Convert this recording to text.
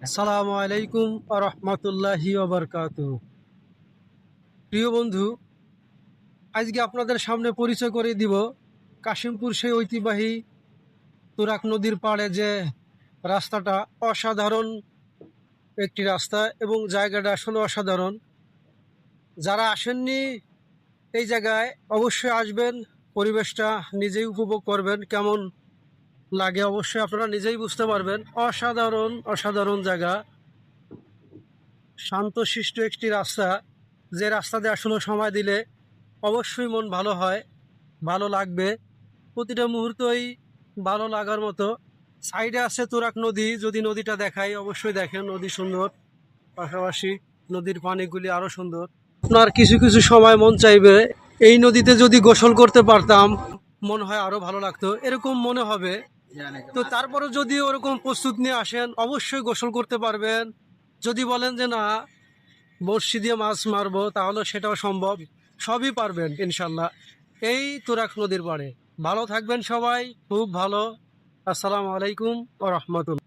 আসসালামু আলাইকুম রহমতুল্লাহি ওবরকাতুহু। প্রিয় বন্ধু, আজকে আপনাদের সামনে পরিচয় করে দিব কাশিমপুর সেই ঐতিহ্যবাহী তুরাগ নদীর পাড়ে যে রাস্তাটা অসাধারণ একটি রাস্তা এবং জায়গাটা আসলে অসাধারণ। যারা আসেননি এই জায়গায় অবশ্যই আসবেন, পরিবেশটা নিজেই উপভোগ করবেন, কেমন লাগে অবশ্যই আপনারা নিজেই বুঝতে পারবেন। অসাধারণ অসাধারণ জায়গা, শান্তশিষ্ট একটি রাস্তা, যে রাস্তাতে আসলে সময় দিলে অবশ্যই মন ভালো হয়, ভালো লাগবে, প্রতিটা মুহূর্তই ভালো লাগার মতো। সাইডে আছে তুরাগ নদী, যদি নদীটা দেখাই অবশ্যই দেখেন, নদী সুন্দর, পাশাপাশি নদীর পানিগুলি আরো সুন্দর। আপনার কিছু কিছু সময় মন চাইবে এই নদীতে যদি গোসল করতে পারতাম, মনে হয় আরো ভালো লাগতো, এরকম মনে হবে। তো তারপরে যদি ওরকম প্রস্তুত নিয়ে আসেন অবশ্যই গোসল করতে পারবেন। যদি বলেন যে না বড়শি দিয়ে মাছ মারবো, তাহলে সেটাও সম্ভব, সবই পারবেন ইনশাল্লাহ এই তুরাগ নদীর পাড়ে। ভালো থাকবেন সবাই, খুব ভালো। আসসালামু আলাইকুম ওয়া রাহমাতুল্লাহ।